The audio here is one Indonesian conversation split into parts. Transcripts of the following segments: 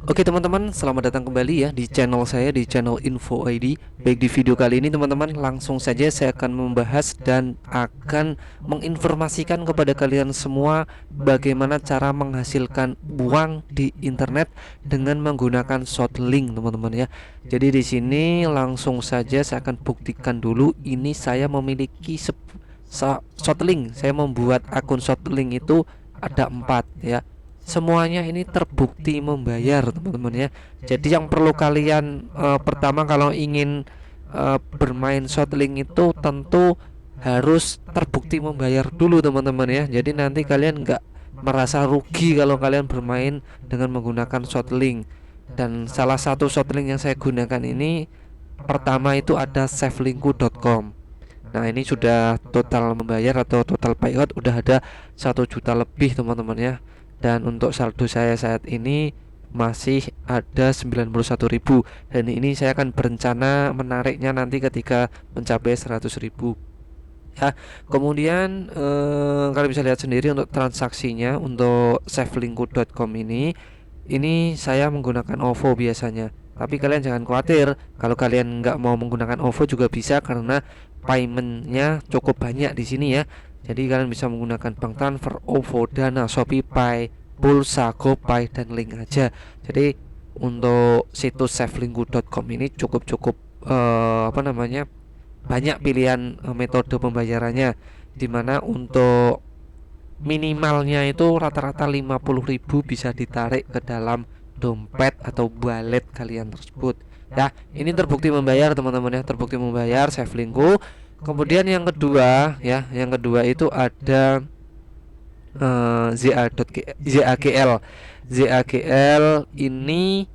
Oke teman-teman, selamat datang kembali ya di channel saya, di channel Info ID. Baik, di video kali ini teman-teman, langsung saja saya akan membahas dan akan menginformasikan kepada kalian semua bagaimana cara menghasilkan uang di internet dengan menggunakan shortlink teman-teman ya. Jadi di sini langsung saja saya akan buktikan dulu. Ini saya memiliki shortlink. Saya membuat akun shortlink itu ada 4 ya. Semuanya ini terbukti membayar teman-teman ya. Jadi yang perlu kalian pertama kalau ingin bermain shortlink itu tentu harus terbukti membayar dulu teman-teman ya. Jadi nanti kalian nggak merasa rugi kalau kalian bermain dengan menggunakan shortlink. Dan salah satu shortlink yang saya gunakan ini pertama itu ada savelinku.com. Nah ini sudah total membayar atau total payout udah ada 1 juta lebih teman-teman ya. Dan untuk saldo saya saat ini masih ada 91.000. Dan ini saya akan berencana menariknya nanti ketika mencapai 100.000 ya. Kemudian kalian bisa lihat sendiri untuk transaksinya. Untuk savelinku.com ini saya menggunakan OVO biasanya. Tapi kalian jangan khawatir, kalau kalian nggak mau menggunakan OVO juga bisa karena paymentnya cukup banyak di sini ya. Jadi kalian bisa menggunakan bank transfer, OVO, Dana, ShopeePay, Pulsa, GoPay, dan link aja. Jadi untuk situs savelinku.com ini cukup banyak pilihan metode pembayarannya, dimana untuk minimalnya itu rata-rata 50.000 bisa ditarik ke dalam dompet atau wallet kalian tersebut ya. Ini terbukti membayar teman-teman ya, terbukti membayar Savelinku. Kemudian yang kedua ya, yang kedua itu ada ZAGL. ZAGL ini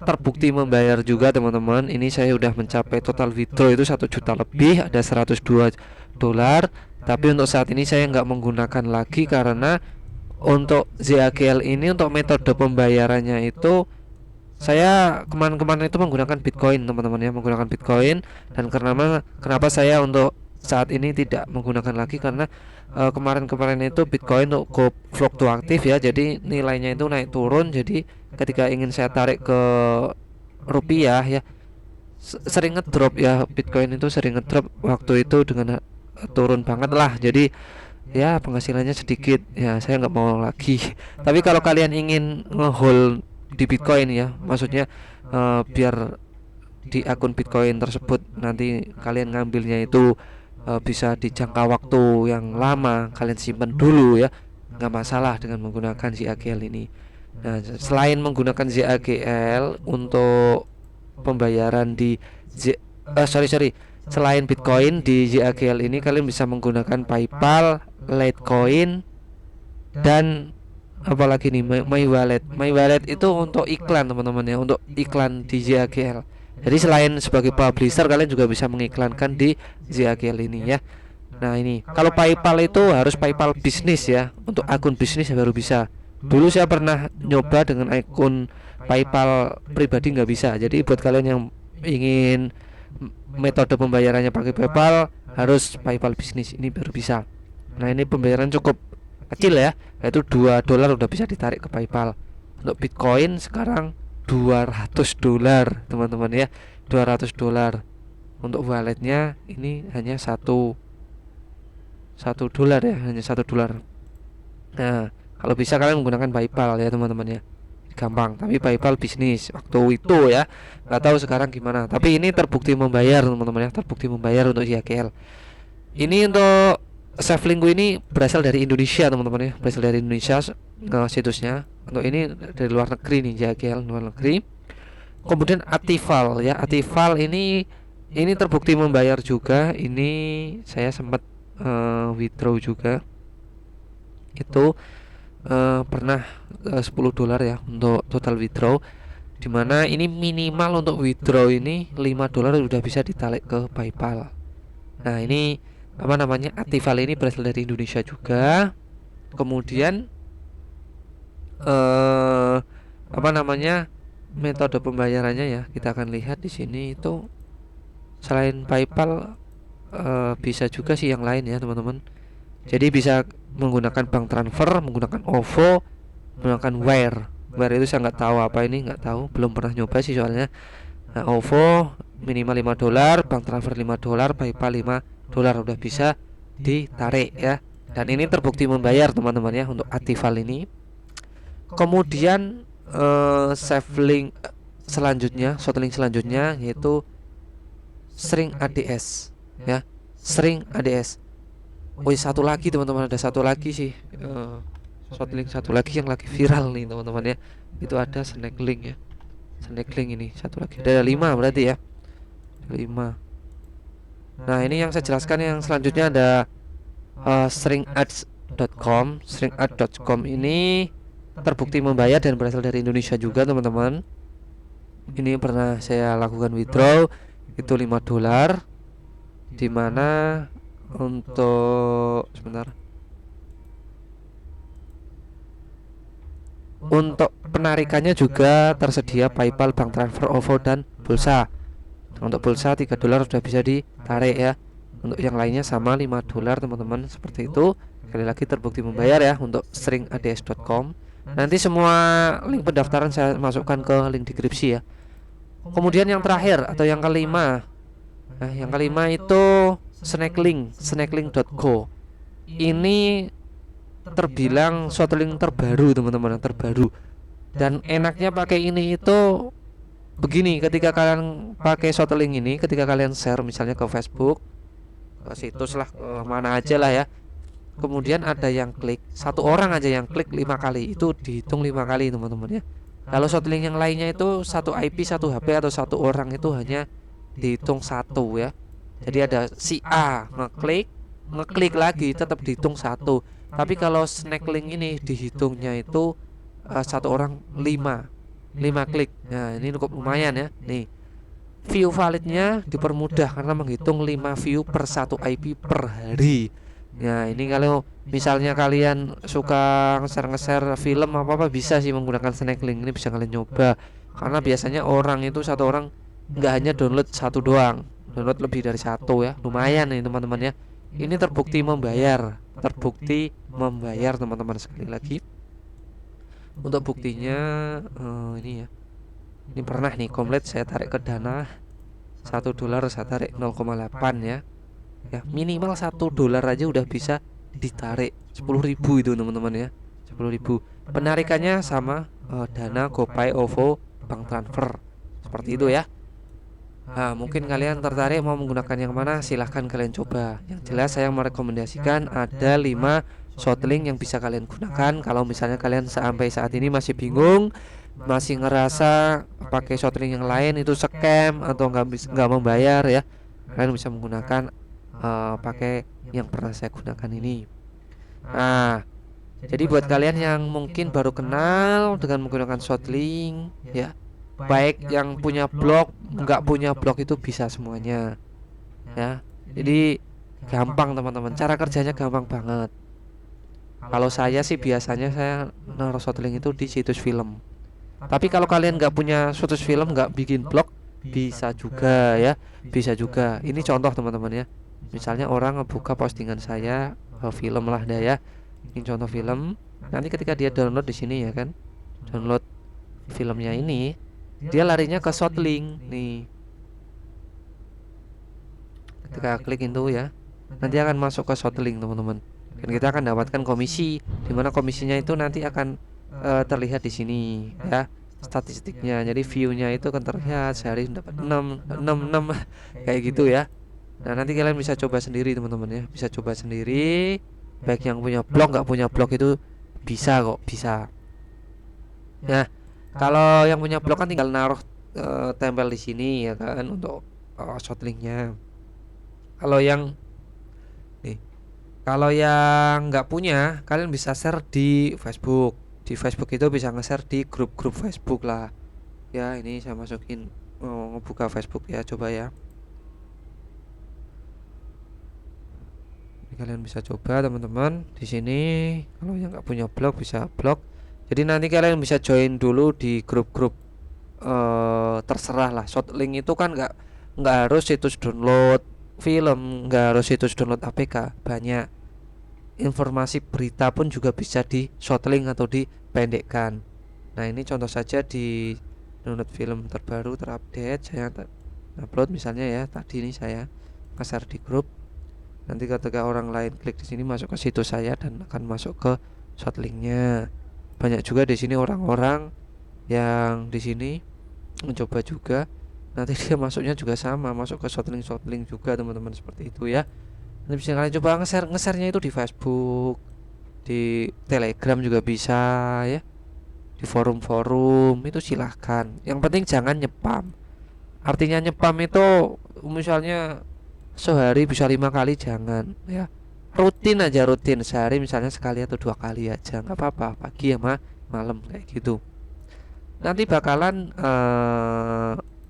terbukti membayar juga teman-teman. Ini saya udah mencapai total withdraw itu 1 juta lebih, ada 102 dolar. Tapi untuk saat ini saya nggak menggunakan lagi karena untuk ZAGL ini untuk metode pembayarannya itu saya kemarin-kemarin itu menggunakan Bitcoin teman-teman ya, menggunakan Bitcoin. Dan kenapa saya untuk saat ini tidak menggunakan lagi karena kemarin-kemarin itu Bitcoin cukup fluktuatif ya, jadi nilainya itu naik turun. Jadi ketika ingin saya tarik ke rupiah ya, sering ngedrop ya, Bitcoin itu sering ngedrop waktu itu dengan turun banget lah. Jadi ya penghasilannya sedikit ya, saya nggak mau lagi. Tapi kalau kalian ingin ngehold di Bitcoin ya, maksudnya biar di akun Bitcoin tersebut nanti kalian ngambilnya itu bisa di jangka waktu yang lama, kalian simpan dulu ya, nggak masalah dengan menggunakan ZAGL ini. Nah, selain menggunakan ZAGL untuk pembayaran di selain Bitcoin, di ZAGL ini kalian bisa menggunakan PayPal, Litecoin, dan apalagi nih, My Wallet itu untuk iklan teman-teman ya, untuk iklan di ZAGL. Jadi selain sebagai publisher, kalian juga bisa mengiklankan di ZAGL ini ya. Nah ini kalau PayPal itu harus PayPal bisnis ya, untuk akun bisnis baru bisa. Dulu saya pernah nyoba dengan akun PayPal pribadi nggak bisa. Jadi buat kalian yang ingin metode pembayarannya pakai PayPal, harus PayPal bisnis ini baru bisa. Nah ini pembayaran cukup kecil ya, yaitu 2 dolar udah bisa ditarik ke PayPal. Untuk Bitcoin sekarang 200 dolar teman-teman ya, 200 dolar. Untuk walletnya ini hanya satu dolar ya, hanya 1 dolar. Nah kalau bisa kalian menggunakan PayPal ya teman-teman ya, gampang. Tapi PayPal bisnis waktu itu ya, nggak tahu sekarang gimana. Tapi ini terbukti membayar teman-teman ya, terbukti membayar untuk ZAGL. Ini untuk Savelinku ini berasal dari Indonesia teman-teman ya, berasal dari Indonesia situsnya. Untuk ini dari luar negeri nih, ZAGL luar negeri. Kemudian Atival ya, Atival ini terbukti membayar juga. Ini saya sempat withdraw juga. Itu pernah 10 dolar ya untuk total withdraw, dimana ini minimal untuk withdraw ini 5 dolar sudah bisa ditarik ke PayPal. Nah ini apa namanya, Atival ini berasal dari Indonesia juga. Kemudian apa namanya, metode pembayarannya ya, kita akan lihat di sini itu selain PayPal bisa juga sih yang lain ya teman-teman. Jadi bisa menggunakan bank transfer, menggunakan OVO, menggunakan Wire. Bayar itu saya nggak tahu apa ini, nggak tahu, belum pernah nyoba sih soalnya. Nah, OVO minimal $5, bank transfer $5, PayPal $5 udah bisa ditarik ya. Dan ini terbukti membayar teman-teman ya untuk Aktifal ini. Kemudian save link selanjutnya, short link selanjutnya yaitu String ADS ya, String ADS. Oh, satu lagi teman-teman, ada satu lagi sih short link satu lagi yang lagi viral nih teman-teman ya. Itu ada Snack Link ya. Snack Link ini satu lagi. Ada 5 berarti ya. 5. Nah, ini yang saya jelaskan yang selanjutnya ada stringads.com. Stringads.com ini terbukti membayar dan berasal dari Indonesia juga teman-teman. Ini pernah saya lakukan withdraw itu $5, dimana untuk untuk penarikannya juga tersedia PayPal, bank transfer, OVO dan pulsa. Untuk pulsa $3 sudah bisa ditarik ya. Untuk yang lainnya sama $5 teman-teman, seperti itu. Sekali lagi terbukti membayar ya untuk stringads.com. Nanti semua link pendaftaran saya masukkan ke link deskripsi ya. Kemudian yang terakhir atau yang kelima, nah yang kelima itu Snacklink, snacklink.co. Ini terbilang short link terbaru teman-teman, terbaru. Dan enaknya pakai ini itu begini, ketika kalian pakai short link ini, ketika kalian share misalnya ke Facebook, ke situs lah, ke mana aja lah ya. Kemudian ada yang klik, satu orang aja yang klik 5 kali, itu dihitung 5 kali teman-teman ya. Kalau short link yang lainnya itu satu IP, satu HP atau satu orang itu hanya dihitung satu ya. Jadi ada si A ngeklik lagi tetap dihitung satu. Tapi kalau snack link ini dihitungnya itu satu orang 5 klik. Nah, ini cukup lumayan ya. Nih, view validnya dipermudah karena menghitung 5 view per satu IP per hari. Nah, ini kalau misalnya kalian suka nge-share film apa bisa sih menggunakan snack link ini, bisa kalian nyoba. Karena biasanya orang itu satu orang nggak hanya download satu doang, download lebih dari satu ya. Lumayan nih teman-teman ya. Ini terbukti membayar, teman-teman. Sekali lagi untuk buktinya ini ya. Ini pernah nih komplit saya tarik ke Dana $1 saya tarik 0,8 ya. Ya minimal $1 aja udah bisa ditarik 10.000 itu teman-teman ya, 10.000. Penarikannya sama Dana, GoPay, OVO, bank transfer seperti itu ya. Nah, mungkin kalian tertarik mau menggunakan yang mana, silahkan kalian coba. Yang jelas saya merekomendasikan ada 5 short link yang bisa kalian gunakan. Kalau misalnya kalian sampai saat ini masih bingung, masih ngerasa pakai short link yang lain itu scam atau nggak membayar ya, kalian bisa menggunakan pakai yang pernah saya gunakan ini. Nah, jadi buat kalian yang mungkin baru kenal dengan menggunakan short link ya, baik yang punya blog, nggak punya blog itu bisa semuanya ya. Jadi gampang teman-teman, cara kerjanya gampang banget. Kalau saya sih biasanya saya naruh short link itu di situs film. Tapi kalau kalian nggak punya situs film, nggak bikin blog, bisa juga ya, bisa juga. Ini contoh teman-teman ya. Misalnya orang ngebuka postingan saya film lah dah ya. Ini contoh film. Nanti ketika dia download di sini ya kan, download filmnya ini, dia larinya ke short link nih. Ketika klik itu ya, nanti akan masuk ke short link teman-teman. Dan kita akan dapatkan komisi, dimana komisinya itu nanti akan terlihat di sini ya, statistiknya. Jadi view-nya itu akan terlihat sehari dapat 6 kayak gitu ya. Nah, nanti kalian bisa coba sendiri teman-teman ya, bisa coba sendiri. Baik yang punya blog, nggak punya blog itu bisa kok, bisa. Nah, kalau yang punya blog kan tinggal naruh tempel di sini ya kan untuk short linknya. Kalau yang nggak punya, kalian bisa share di Facebook. Di Facebook itu bisa nge-share di grup-grup Facebook lah. Ya, ini saya masukin ngebuka Facebook ya, coba ya. Ini kalian bisa coba teman-teman. Di sini kalau yang nggak punya blog bisa blog. Jadi nanti kalian bisa join dulu di grup-grup terserah lah. Short link itu kan nggak harus situs download film, nggak harus situs download APK. Banyak informasi berita pun juga bisa di short link atau dipendekkan. Nah ini contoh saja di download film terbaru terupdate, saya upload misalnya ya, tadi ini saya share di grup. Nanti ketika orang lain klik di sini masuk ke situs saya dan akan masuk ke short linknya. Banyak juga di sini orang-orang yang di sini mencoba juga, nanti dia masuknya juga sama, masuk ke short link juga teman-teman, seperti itu ya. Nanti bisa kalian coba nge-share-nya itu di Facebook, di Telegram juga bisa ya, di forum-forum itu silahkan. Yang penting jangan nyepam. Artinya nyepam itu misalnya sehari bisa 5 kali, jangan ya. Rutin aja, rutin sehari misalnya sekali atau 2 kali aja, nggak apa-apa, pagi sama malam kayak gitu. Nanti bakalan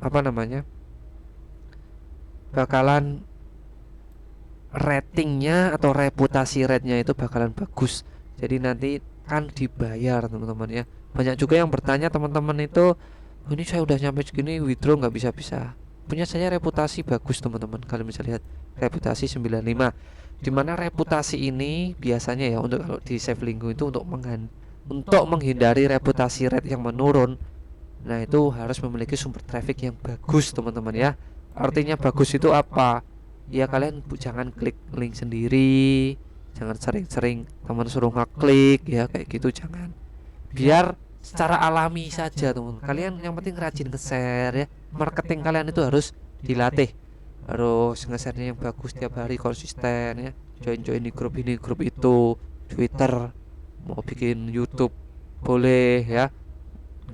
apa namanya, bakalan ratingnya atau reputasi rate-nya itu bakalan bagus. Jadi nanti kan dibayar teman-teman ya. Banyak juga yang bertanya teman-teman itu, "Oh, ini saya udah nyampe segini withdraw nggak bisa-bisa." Punya saya reputasi bagus teman-teman. Kalian bisa lihat reputasi 95. Dimana reputasi ini biasanya ya, untuk kalau di Savelinggo itu untuk menghindari reputasi rate yang menurun. Nah itu harus memiliki sumber traffic yang bagus teman-teman ya. Artinya bagus itu apa? Ya kalian jangan klik link sendiri, jangan sering-sering teman suruh ngeklik ya, kayak gitu jangan. Biar secara alami saja teman. Kalian yang penting rajin nge-share ya. Marketing kalian itu harus dilatih, harus nge-share-nya yang bagus tiap hari, konsisten ya. Join di grup ini, grup itu, Twitter, mau bikin YouTube boleh ya,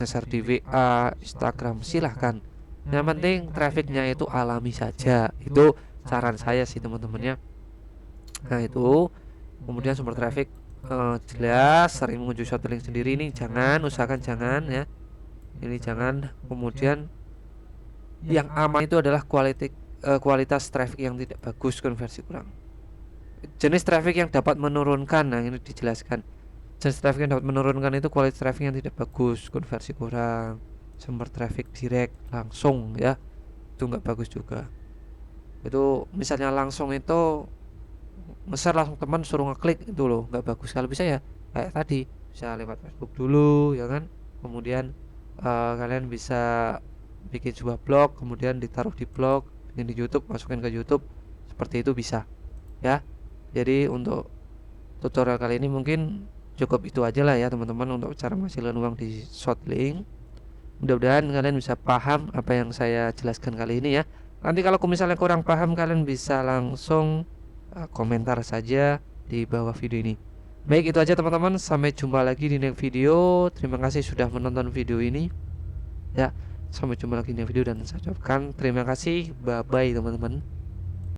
nge-share di WA, Instagram silahkan. Yang penting trafficnya itu alami saja. Itu saran saya sih teman-teman ya. Nah itu kemudian sumber traffic jelas, sering mengunjungi short link sendiri ini jangan, usahakan jangan ya. Ini jangan. Kemudian yang aman itu adalah kualitas traffic yang tidak bagus, konversi kurang. Jenis traffic yang dapat menurunkan, nah ini dijelaskan. Jenis traffic yang dapat menurunkan itu kualitas traffic yang tidak bagus, konversi kurang, sumber traffic direct langsung ya, itu nggak bagus juga. Itu misalnya langsung itu nge-share langsung teman suruh ngeklik, itu loh nggak bagus. Kalau bisa ya kayak tadi, bisa lewat Facebook dulu ya kan, kemudian kalian bisa bikin sebuah blog, kemudian ditaruh di blog, bikin di YouTube, masukin ke YouTube, seperti itu bisa ya. Jadi untuk tutorial kali ini mungkin cukup itu aja lah ya teman-teman, untuk cara menghasilkan uang di short link. Mudah-mudahan kalian bisa paham apa yang saya jelaskan kali ini ya. Nanti kalau misalnya kurang paham, kalian bisa langsung komentar saja di bawah video ini. Baik, itu aja teman-teman, sampai jumpa lagi di next video. Terima kasih sudah menonton video ini ya. Sampai jumpa lagi di next video dan saya ucapkan terima kasih, bye bye teman-teman.